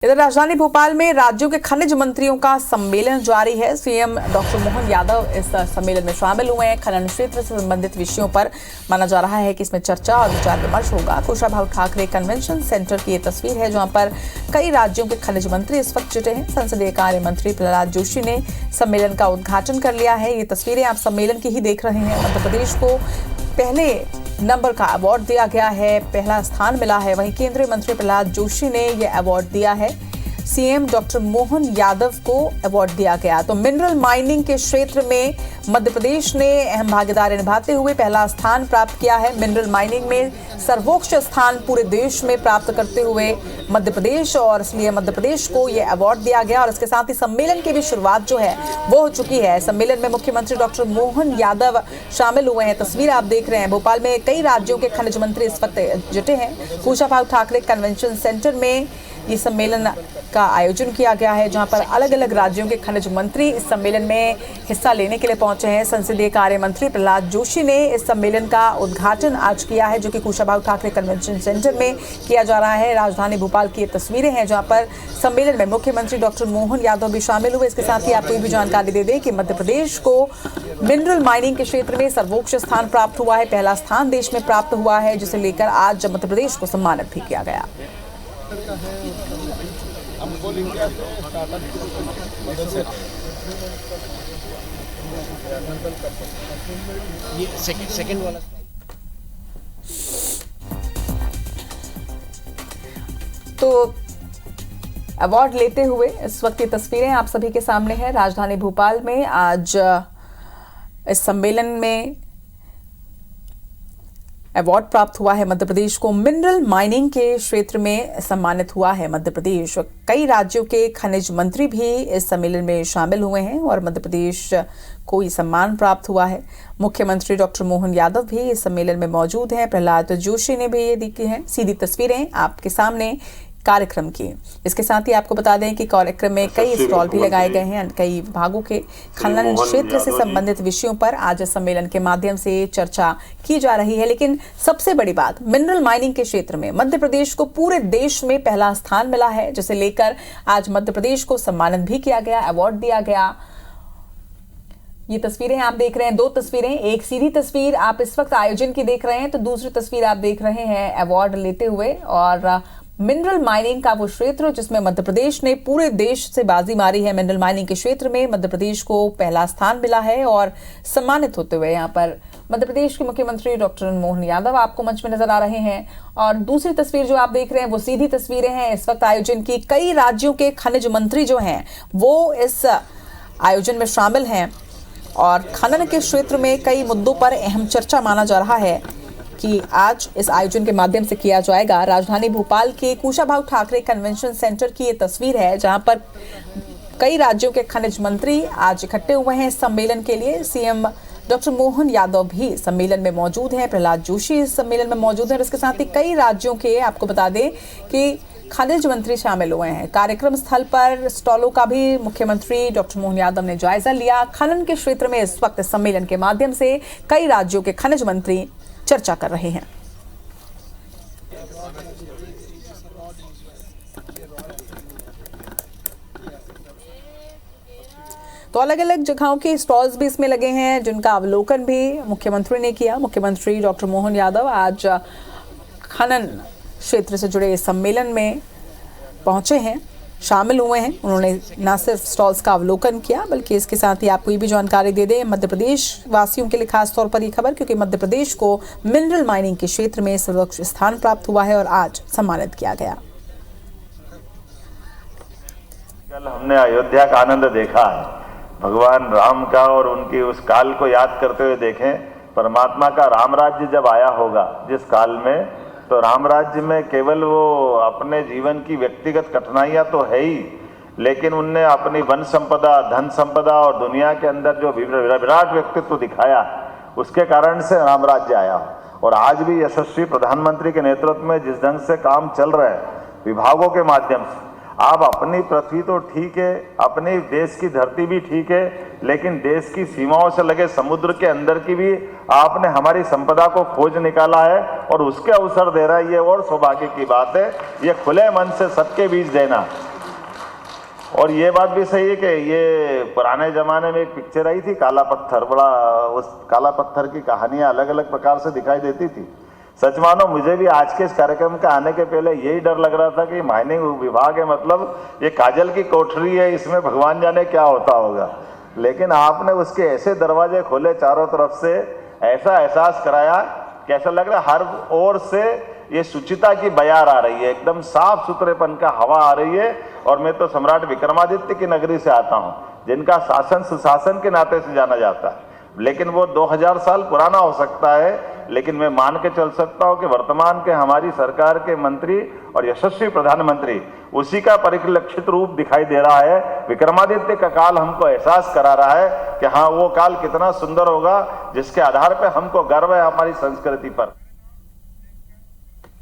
इधर राजधानी भोपाल में राज्यों के खनिज मंत्रियों का सम्मेलन जारी है। सीएम डॉक्टर मोहन यादव इस सम्मेलन में शामिल हुए हैं। खनन क्षेत्र से संबंधित विषयों पर माना जा रहा है कि इसमें चर्चा और विचार विमर्श होगा। कुशाभाऊ ठाकरे कन्वेंशन सेंटर की ये तस्वीर है, जहां पर कई राज्यों के खनिज मंत्री इस वक्त जुटे हैं। संसदीय कार्य मंत्री प्रहलाद जोशी ने सम्मेलन का उद्घाटन कर लिया है। ये तस्वीरें आप सम्मेलन की ही देख रहे हैं। मध्य प्रदेश को पहले नंबर का अवार्ड दिया गया है, पहला स्थान मिला है। वहीं केंद्रीय मंत्री प्रहलाद जोशी ने यह अवार्ड दिया है। सीएम डॉक्टर मोहन यादव को अवार्ड दिया गया। तो मिनरल माइनिंग के क्षेत्र में मध्य प्रदेश ने अहम भागीदारी निभाते हुए पहला स्थान प्राप्त किया है। मिनरल माइनिंग में सर्वोच्च स्थान पूरे देश में प्राप्त करते हुए मध्य प्रदेश, और इसलिए मध्य प्रदेश को यह अवार्ड दिया गया। और इसके साथ ही सम्मेलन की भी शुरुआत जो है वो हो चुकी है। सम्मेलन में मुख्यमंत्री डॉक्टर मोहन यादव शामिल हुए हैं। तस्वीर आप देख रहे हैं। भोपाल में कई राज्यों के खनिज मंत्री इस वक्त जुटे हैं। कुशाभाऊ ठाकरे कन्वेंशन सेंटर में ये सम्मेलन का आयोजन किया गया है, जहां पर अलग अलग राज्यों के खनिज मंत्री इस सम्मेलन में हिस्सा लेने के लिए पहुंचे हैं। संसदीय कार्य मंत्री प्रहलाद जोशी ने इस सम्मेलन का उद्घाटन आज किया है, जो कि कुशाभाऊ ठाकरे कन्वेंशन सेंटर में किया जा रहा है। राजधानी भोपाल की ये तस्वीरें हैं, जहां पर सम्मेलन में मुख्यमंत्री डॉक्टर मोहन यादव भी शामिल हुए। इसके साथ ही आपको ये भी जानकारी दे दें कि मध्य प्रदेश को मिनरल माइनिंग के क्षेत्र में सर्वोच्च स्थान प्राप्त हुआ है। पहला स्थान देश में प्राप्त हुआ है, जिसे लेकर आज मध्य प्रदेश को सम्मानित भी किया गया। ये सेकंड वाला तो अवार्ड लेते हुए इस वक्त की तस्वीरें आप सभी के सामने हैं। राजधानी भोपाल में आज इस सम्मेलन में अवार्ड प्राप्त हुआ है। मध्य प्रदेश को मिनरल माइनिंग के क्षेत्र में सम्मानित हुआ है मध्य प्रदेश। कई राज्यों के खनिज मंत्री भी इस सम्मेलन में शामिल हुए हैं और मध्य प्रदेश को ये सम्मान प्राप्त हुआ है। मुख्यमंत्री डॉक्टर मोहन यादव भी इस सम्मेलन में मौजूद हैं। प्रहलाद जोशी ने भी ये दी हैं सीधी तस्वीरें आपके सामने कार्यक्रम की। इसके साथ ही आपको बता दें कि कार्यक्रम में कई स्टॉल भी लगाए गए हैं। कई विभागों के खनन क्षेत्र से संबंधित विषयों पर आज इस सम्मेलन के माध्यम से चर्चा की जा रही है। लेकिन सबसे बड़ी बात, मिनरल माइनिंग के क्षेत्र में मध्य प्रदेश को पूरे देश में पहला स्थान मिला है, जिसे लेकर आज मध्य प्रदेश को सम्मानित भी किया गया, अवार्ड दिया गया। ये तस्वीरें आप देख रहे हैं, दो तस्वीरें, एक सीधी तस्वीर आप इस वक्त आयोजन की देख रहे हैं, तो दूसरी तस्वीर आप देख रहे हैं अवार्ड लेते हुए। और मिनरल माइनिंग का वो क्षेत्र जिसमें मध्य प्रदेश ने पूरे देश से बाजी मारी है। मिनरल माइनिंग के क्षेत्र में मध्य प्रदेश को पहला स्थान मिला है और सम्मानित होते हुए यहाँ पर मध्य प्रदेश के मुख्यमंत्री डॉक्टर मोहन यादव आपको मंच में नजर आ रहे हैं। और दूसरी तस्वीर जो आप देख रहे हैं वो सीधी तस्वीरें हैं इस वक्त आयोजन की। कई राज्यों के खनिज मंत्री जो हैं वो इस आयोजन में शामिल हैं और खनन के क्षेत्र में कई मुद्दों पर अहम चर्चा माना जा रहा है कि आज इस आयोजन के माध्यम से किया जाएगा। राजधानी भोपाल के कुशाभाऊ ठाकरे कन्वेंशन सेंटर की ये तस्वीर है, जहां पर कई राज्यों के खनिज मंत्री आज इकट्ठे हुए हैं इस सम्मेलन के लिए। सीएम डॉक्टर मोहन यादव भी सम्मेलन में मौजूद हैं, प्रहलाद जोशी इस सम्मेलन में मौजूद हैं। और इसके साथ ही कई राज्यों के आपको बता दें कि खनिज मंत्री शामिल हुए हैं। कार्यक्रम स्थल पर स्टॉलों का भी मुख्यमंत्री डॉक्टर मोहन यादव ने जायजा लिया। खनन के क्षेत्र में इस वक्त सम्मेलन के माध्यम से कई राज्यों के खनिज मंत्री चर्चा कर रहे हैं। तो अलग अलग जगहों के स्टॉल्स भी इसमें लगे हैं, जिनका अवलोकन भी मुख्यमंत्री ने किया। मुख्यमंत्री डॉक्टर मोहन यादव आज खनन क्षेत्र से जुड़े इस सम्मेलन में पहुंचे हैं, शामिल हुए हैं। उन्होंने न सिर्फ स्टॉल्स का अवलोकन किया, बल्कि इसके साथ ही आपको ये भी जानकारी दे दें, मध्य प्रदेश वासियों के लिए खास तौर पर ये खबर, क्योंकि मध्य प्रदेश को मिनरल माइनिंग के क्षेत्र में सर्वोच्च स्थान प्राप्त हुआ है और आज सम्मानित किया गया। कल हमने अयोध्या का आनंद देखा है, भगवान राम का, और उनकी उस काल को याद करते हुए देखें। परमात्मा का राम राज्य जब आया होगा जिस काल में, तो राम राज्य में केवल वो अपने जीवन की व्यक्तिगत कठिनाइयां तो है ही, लेकिन उनने अपनी वन संपदा, धन संपदा और दुनिया के अंदर जो विराट व्यक्तित्व दिखाया, उसके कारण से राम राज्य आया। और आज भी यशस्वी प्रधानमंत्री के नेतृत्व में जिस ढंग से काम चल रहा है विभागों के माध्यम से, आप अपनी पृथ्वी तो ठीक है, अपने देश की धरती भी ठीक है, लेकिन देश की सीमाओं से लगे समुद्र के अंदर की भी आपने हमारी संपदा को खोज निकाला है और उसके अवसर दे रहा है। ये और सौभाग्य की बात है। ये खुले मन से सबके बीच देना और ये बात भी सही है कि ये पुराने ज़माने में एक पिक्चर आई थी काला पत्थर, बड़ा उस काला पत्थर की कहानियाँ अलग अलग प्रकार से दिखाई देती थी। सच मानो मुझे भी आज के इस कार्यक्रम के आने के पहले यही डर लग रहा था कि माइनिंग विभाग है, मतलब ये काजल की कोठरी है, इसमें भगवान जाने क्या होता होगा। लेकिन आपने उसके ऐसे दरवाजे खोले चारों तरफ से, ऐसा एहसास कराया कि ऐसा लग रहा है हर ओर से ये शुचिता की बयार आ रही है, एकदम साफ सुथरेपन का हवा आ रही है। और मैं तो सम्राट विक्रमादित्य की नगरी से आता हूँ, जिनका शासन सुशासन के नाते से जाना जाता है। लेकिन वो 2000 साल पुराना हो सकता है, लेकिन मैं मान के चल सकता हूँ कि वर्तमान के हमारी सरकार के मंत्री और यशस्वी प्रधानमंत्री उसी का परिलक्षित रूप दिखाई दे रहा है। विक्रमादित्य का काल हमको एहसास करा रहा है कि हाँ, वो काल कितना सुंदर होगा, जिसके आधार पर हमको गर्व है हमारी संस्कृति पर।